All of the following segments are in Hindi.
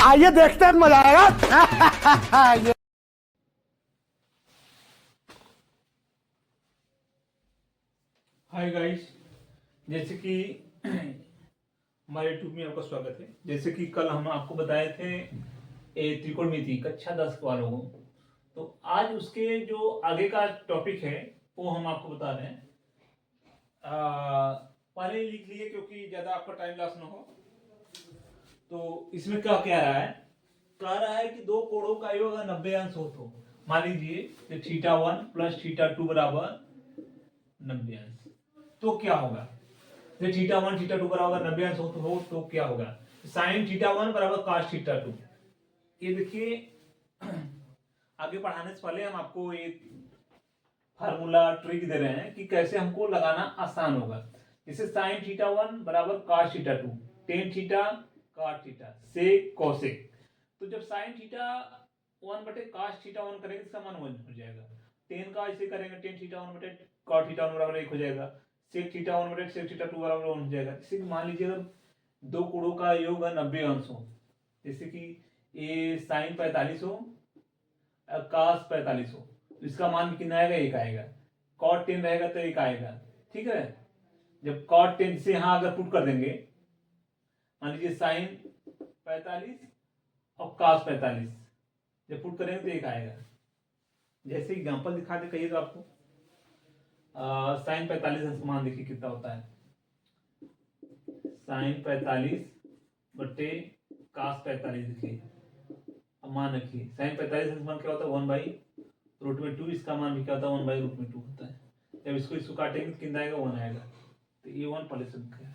आइए देखते हैं, मजा आएगा। हाय गाइस, जैसे कि हमारे यूट्यूब में आपका स्वागत है। जैसे कि कल हम आपको बताए थे त्रिकोणमिति कक्षा 10 वालों को, तो आज उसके जो आगे का टॉपिक है वो हम आपको बता रहे हैं। पहले ही लिख लिए क्योंकि ज़्यादा आपका टाइम लॉस ना हो। तो इसमें क्या कह रहा है, कह रहा है कि दो कोणों का योग 90 अंश हो तो मान लीजिए θ1 प्लस θ2 बराबर 90 अंश, तो क्या होगा। θ1 θ2 बराबर 90 अंश हो तो क्या होगा। sin θ1 बराबर cos θ2। ये देखिए, आगे बढ़ाने से पहले हम आपको एक फार्मूला ट्रिक दे रहे हैं कि कैसे हमको लगाना आसान होगा। जैसे sin θ1 बराबर cos θ2, tan theta cot theta से cosec। तो जब sin θ1 बटे cos θ1 करेंगे इसका मान 1 हो जाएगा। tan का ऐसे करेंगे tan θ1 बटे cot θ1 बराबर 1 हो जाएगा। sec θ1 बटे sec θ2 बराबर 1 हो जाएगा। इसे मान लीजिए अगर दो कोणों का योग 90 अंश हो, जैसे कि ये sin 45 हो cos 45 हो, तो इसका मान कितना आएगा, 1 आएगा। cot 10 रहेगा तो 1 आएगा, ठीक है। जब cot 10 से यहाँ अगर पुट कर देंगे, मान लीजिए sin 45 और cos 45, जब पुट करेंगे तो 1 आएगा। जैसे एग्जांपल दिखा दे कहिए तो आपको sin 45 का मान देखिए कितना होता है। sin 45 बटे cos 45 देखिए, अब मान रखिए sin 45 का मान क्या होता है, 1/√2। इसका मान भी क्या होता है, 1/√2 होता है। जब इसको काटेंगे तो कितना आएगा, 1 आएगा। तो ये 1 प्लस है।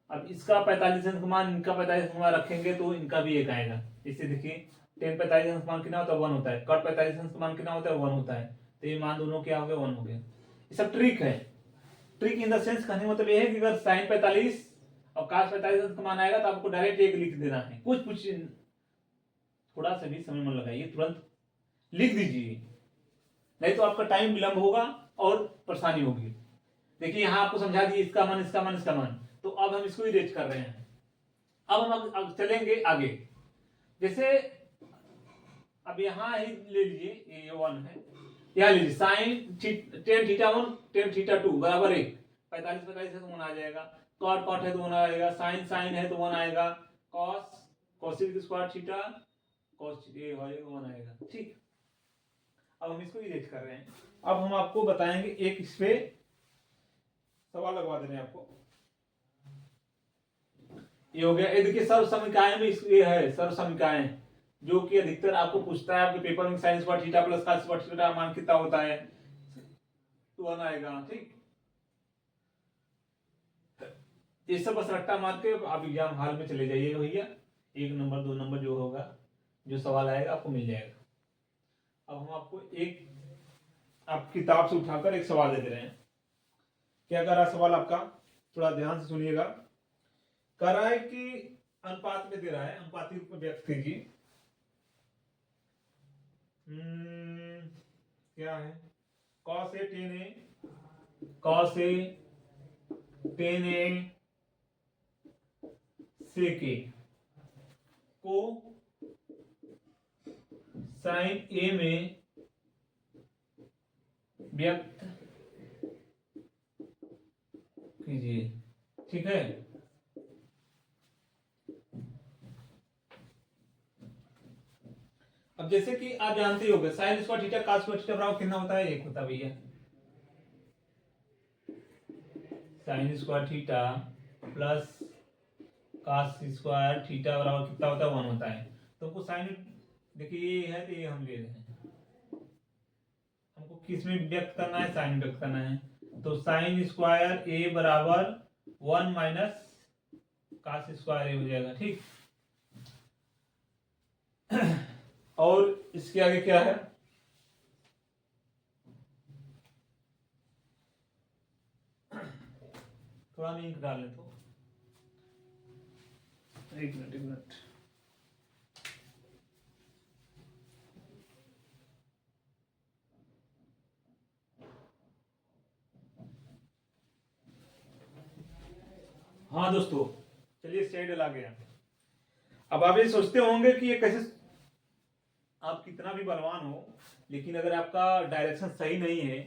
अब इसका 45 अंश मान, इनका 45 अंश मान रखेंगे तो इनका भी 1 आएगा। इसे देखिए tan 45 अंश मान कितना होता है, 1 होता है। cot 45 अंश मान कितना होता है, 1 होता है। तो ये मान दोनों क्या हो गया, 1 हो गया। ये सब ट्रिक है। ट्रिक इन द सेंस कहने मतलब ये है कि अगर sin 45 और cos 45 अंश का मान आएगा तो आपको डायरेक्ट 1 लिख देना है। कुछ थोड़ा सा भी समय मन लगाइए, तुरंत लिख दीजिए, नहीं तो आपका टाइम विलंब होगा और परेशानी होगी। देखिए यहाँ आपको समझा दिए इसका मान इसका मान इसका मान, तो अब हम इसको इरेज कर रहे हैं। अब हम अब चलेंगे आगे। जैसे अब यहाँ ही ले लीजिए, ये 1 है, यहाँ लीजिए sin tan θ1 tan θ2 बराबर 1। 45 45 है तो 1 आ जाएगा। cot cot है तो 1 आएगा। sin sin है तो 1 आएगा। cos cosec square theta cos ये हो जाएगा, 1 आएगा, ठीक। अब हम इसको इरेज कर रहे हैं। अब हम आपको बताएंगे एक इस पे सवाल लगवा दे रहे हैं आपको। ये हो गया। ये देखिए सर्व समीकरण में ये है सर्व समीकरण, जो कि अधिकतर आपको पूछता है आपके पेपर में। sin square theta plus cos square theta मान कितना होता है, तो 1 आएगा, ठीक। ये सब बस रट्टा मार के आप एग्जाम हॉल में चले जाइएगा भैया, 1 नंबर 2 नंबर जो होगा, जो सवाल आएगा आपको मिल जाएगा। अब हम आपको एक आप किताब से उठाकर एक सवाल दे रहे हैं। क्या कर रहा है सवाल आपका, थोड़ा ध्यान से सुनिएगा। कह रहा है कि अनुपात में दे रहा है, अनुपाती रूप में व्यक्त कीजिए। क्या है, cos a tan a cos a tan a sec a को sin a में व्यक्त कीजिए, ठीक है। अब जैसे कि आप जानते ही होंगे sin square theta cos square theta बराबर कितना होता है, 1 होता है भैया। sin square theta plus cos square theta बराबर कितना होता है, 1 होता है। तो हमको sin देखिए ये है तो ये हम ले रहे हैं, हमको किस में व्यक्त करना है, sin व्यक्त करना है। तो sin स्क्वायर a बराबर 1 माइनस cos स्क्वायर a हो जाएगा, ठीक। और इसके आगे क्या है, थोड़ा मैं इंक डाल लेता हूं, एक मिनट। हाँ दोस्तों, चलिए शेड ला गया। अब आप ये सोचते होंगे कि ये कैसे, आप कितना भी बलवान हो लेकिन अगर आपका डायरेक्शन सही नहीं है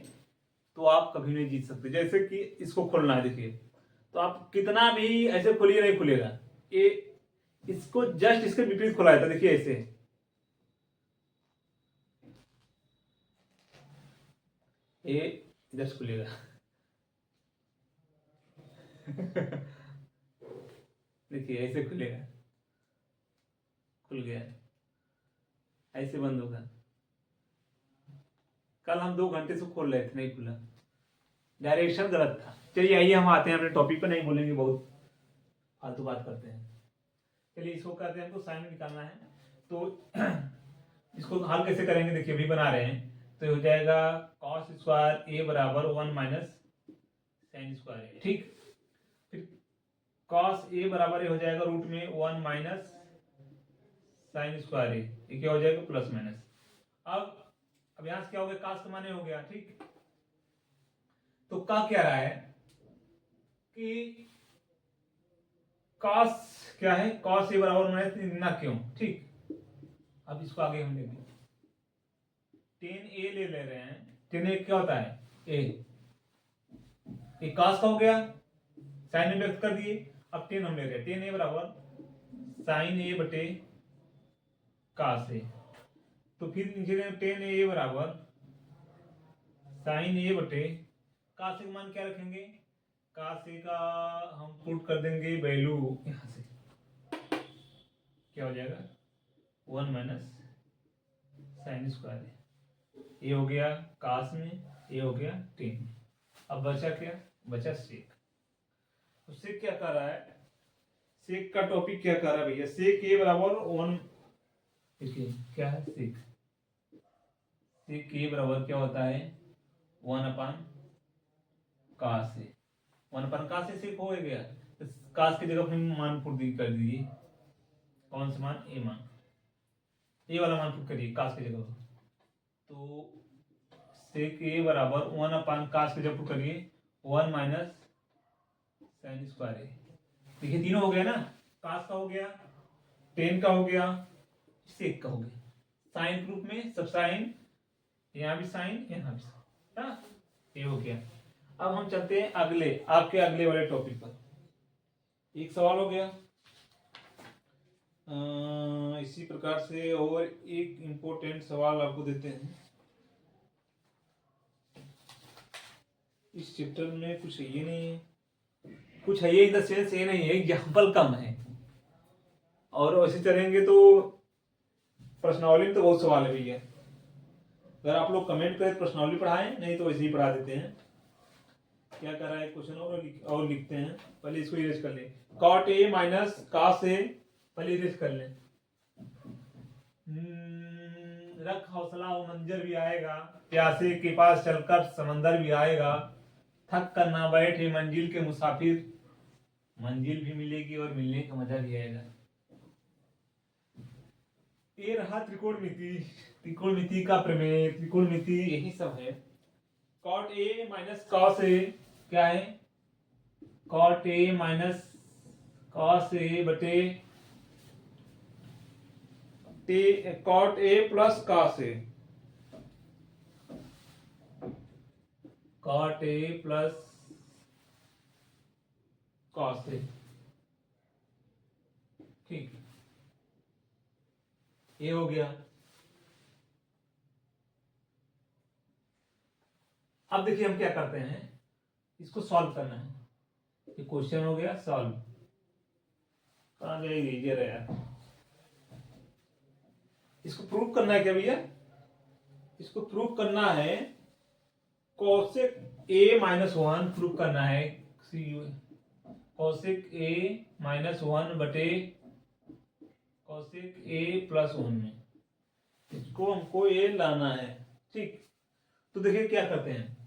तो आप कभी नहीं जीत सकते। जैसे कि इसको खोलना है, देखिए, तो आप कितना भी ऐसे खोलिए नहीं खुलेगा। ये इसको जस्ट इसके विपरीत खुलाया था, देखिए ऐसे, ये जस्ट खुलेगा देखिए ऐसे खुलेगा, खुल गया, ऐसे बंद होगा। कल हम 2 घंटे से खोल रहे थे, नहीं खुला, डायरेक्शन गलत था। चलिए आइए हम आते हैं अपने टॉपिक पर, नहीं बोलेंगे, बहुत फालतू बात करते हैं। चलिए इसको करते हैं, हमको साइन निकालना है। तो इसको हल कैसे करेंगे, देखिए अभी बना रहे हैं। तो हो जाएगा कॉस स्क्वायर ए बराबर 1 माइनस साइन स्क्वायर ए, ठीक। फिर कॉस ए बराबर ए हो जाएगा रूट में 1 माइनस साइन स्क्वायर ए, ये क्या हो जाएगा प्लस माइनस। अब यहां से क्या हो गया, कास का माने हो गया, ठीक। तो क्या रहा है कि कॉस क्या है, कॉस ए बराबर माइनस ना क्यों, ठीक। अब इसको आगे हम लेंगे, टेन ए ले रहे हैं। टेन ए क्या होता है, ए कॉस का हो गया, साइन में व्यक्त कर दिए। अब टेन हम ले रहे हैं, टेन ए बराबर साइन ए बटे कॉस ए। तो फिर नीचे टेन ए बराबर साइन ए बटे कॉस ए का मान क्या रखेंगे, कॉस ए का हम पुट कर देंगे वैल्यू यहां से, क्या हो जाएगा 1 माइनस साइन स्क्वायर ए हो गया कॉस में, ये हो गया टेन में। अब बचा क्या, बचा सेक। तो सेक क्या कर रहा है, सेक का टॉपिक क्या कर रहा है भैया, सेक ए बराबर 1, देखिए क्या है सेक, सेक ए बराबर क्या होता है 1 अपान कास ए, 1 अपान कास ए सेक हो गया। तो कास की जगह अपने मान पुट कर दीजिए, कौन सा मान, ए मान, ए वाला मान पुट करिए कास की जगह। तो सेक ए बराबर 1 अपान कास की जगह पुट करिए 1 माइनस साइन स्क्वायर ए। देखिए तीनों हो गया ना, कास का हो गया, टेन का हो गया, सेक का हो गया। साइन ग्रुप में सब साइन, यहाँ भी साइन, यहाँ भी साइन, हाँ ये हो गया। अब हम चलते हैं अगले, आपके अगले वाले टॉपिक पर। एक सवाल हो गया, इसी प्रकार से और एक इंपॉर्टेंट सवाल आपको देते हैं। इस चैप्टर में कुछ ये नहीं है, कुछ है ये इन द सेंस ये नहीं है, एग्जाम्पल कम है। और वैसे चलेंगे तो प्रश्नावली में तो बहुत सवाल है भैया। अगर आप लोग कमेंट करें प्रश्नावली पढ़ाएं, नहीं तो वैसे ही पढ़ा देते हैं। क्या कर रहा है क्वेश्चन, और लिखते हैं। पहले इसको इरेज कर लें, कॉट ए माइनस कास ए, पहले इरेज कर लें। रख हौसला वो मंजर भी आएगा, प्यासे के पास चलकर समंदर भी आएगा, थक कर ना बैठे मंजिल के मुसाफिर, मंजिल भी मिलेगी और मिलने का मजा भी आएगा। ये रहा त्रिकोणमिति, त्रिकोणमिति का प्रमेय, त्रिकोणमिति यही सब है। Cot A minus cos A क्या है, cot A minus cos A बटे cot A plus cos A, cot A plus cos A, ठीक, ये हो गया। अब देखिए हम क्या करते हैं, इसको सॉल्व करना है। ये क्वेश्चन हो गया सॉल्व, कहां गए ये रहा यार। इसको प्रूव करना है क्या भैया, इसको प्रूव करना है कोसेक ए माइनस 1 प्रूव करना है, कोसेक ए माइनस 1 बटे कोसेक ए प्लस 1 में, इसको हमको ए लाना है, ठीक। तो देखिए क्या करते हैं,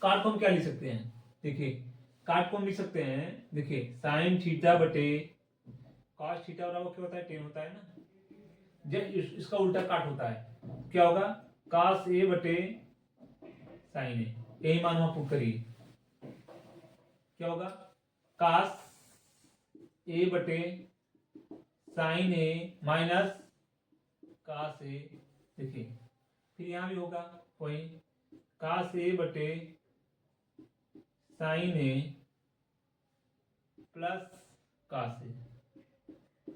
काट को हम क्या लिख सकते हैं, देखिए काट को हम लिख सकते हैं, देखिए साइन थीटा बटे कॉस थीटा बराबर क्या होता है, टेन होता है ना। जब इसका उल्टा काट होता है, क्या होगा, कॉस ए बटे साइन ए, यही मान हम पुट करिए, क्या होगा, कॉस ए बटे साइन ए माइनस कास ए, देखिए फिर यहाँ भी होगा वही कास ए बटे साइन ए प्लस कास ए।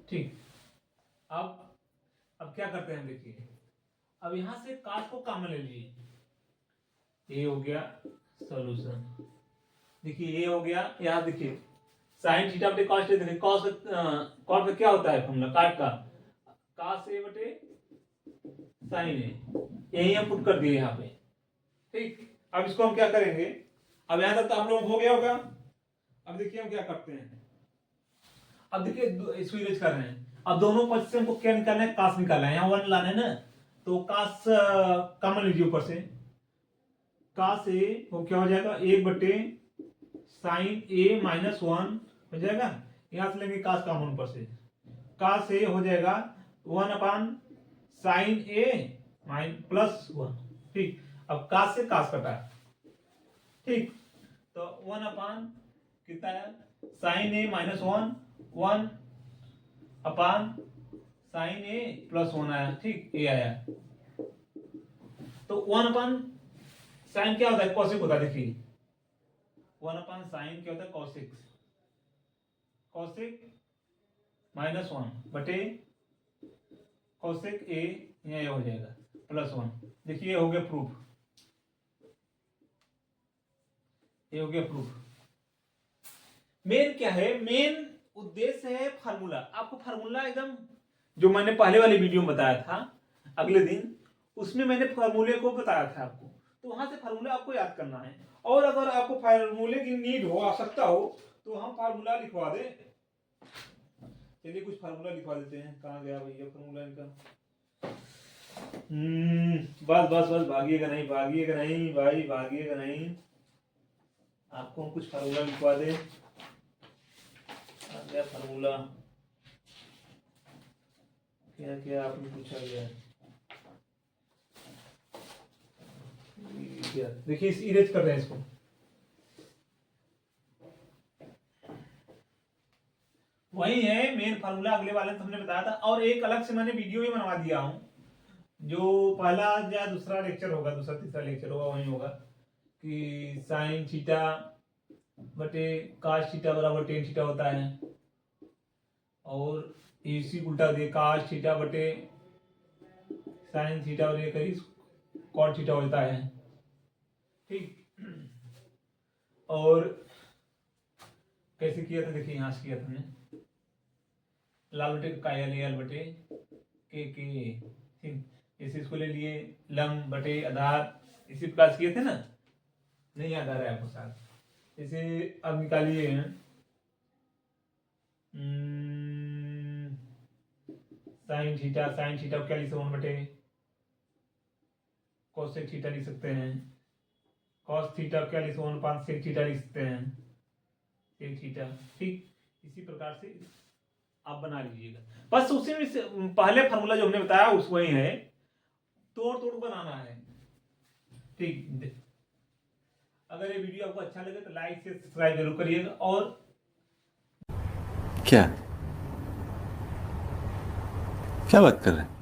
ठीक, अब क्या करते हैं, देखिए अब यहां से कास को कॉमन ले लीजिए, ये हो गया सॉल्यूशन। देखिए ये हो गया, यहाँ देखिए साइन थीटा बटे कॉस, देखिए कॉस का क्या होता है फॉर्मूला, काट का कास ए बटे साइन ए, यही हम पुट कर दिए यहाँ पे। ठीक, अब इसको हम क्या करेंगे, अब यहां तक तो हम लोग हो गया होगा। अब देखिए हम क्या करते हैं, अब देखिए इसको इरेज कर रहे हैं। अब दोनों पक्ष से हमको क्या निकालना है, कास निकालना है, यहाँ 1 लाना है ना, तो कास कॉमन लीजिए ऊपर से, कास ए वो क्या हो जाएगा 1 बटे साइन ए माइनस 1 हो जाएगा, यहां से लेंगे कास कॉमन ऊपर से, कास ए हो जाएगा 1 अपान साइन ए प्लस 1। ठीक, अब कास से कास कटा है, ठीक, तो 1 अपान कितना है साइन ए माइनस 1 अपान साइन ए प्लस 1 आया। ठीक, ए आया, तो 1 अपान साइन क्या होता है, कॉसिक होता है। देखिए 1 अपान साइन क्या होता है, कॉसिक, कॉसिक माइनस 1 बटे कॉसिक ए, ये हो जाएगा प्लस 1। देखिए ये हो गया प्रूफ, ये हो गया प्रूफ। मेन क्या है, मेन उद्देश्य है फार्मूला। आपको फार्मूला एकदम जो मैंने पहले वाले वीडियो में बताया था अगले दिन, उसमें मैंने फार्मूले को बताया था आपको, तो वहां से फार्मूला आपको याद करना है। और अगर आपको फार्मूले की नीड हो, आवश्यकता हो, तो हम फार्मूला लिखवा दे। चलिए कुछ फार्मूला लिखवा देते हैं, कहाँ गया भैया फार्मूला इनका। बस बस बस, भागिएगा नहीं, भागिएगा नहीं भाई, भागिएगा नहीं। आपको हम कुछ फार्मूला लिखवा दे, क्या फार्मूला, क्या क्या आपने पूछा गया, देखिए इस इरेज कर रहे हैं इसको। वही है मेन फार्मूला, अगले वाले तो हमने बताया था, और एक अलग से मैंने वीडियो भी बनवा दिया हूं, जो पहला या दूसरा लेक्चर होगा, दूसरा तीसरा लेक्चर होगा, वही होगा कि साइन थीटा बटे काश थीटा बराबर टेन थीटा होता है, और इसी उल्टा दे काश थीटा बटे साइन थीटा बटे करीब कॉट थीटा होता है। ठीक, और कैसे किया था, देखिए यहां से किया था हमने, लाल बटे का एल बटे के। ठीक, इसे इसको ले लिए लंब बटे आधार, इसी प्रकार से किए थे ना, नहीं याद आ रहा है आपको साथ। इसे अब निकालिए, साइन थीटा को क्या लिख सकते हैं, 1 बटे कोसेक थीटा लिख सकते हैं, कॉस थीटा क्या लिख सकते हैं, 1/5 सेक थीटा लिख सकते हैं, सेक थीटा। ठीक, इसी प्रकार से आप बना लीजिएगा। बस उसी में पहले फार्मूला जो हमने बताया उस वही है, तोड़ तोड़ बनाना है। ठीक, अगर ये वीडियो आपको अच्छा लगे तो लाइक से सब्सक्राइब जरूर करिएगा। और क्या बात कर रहे हैं?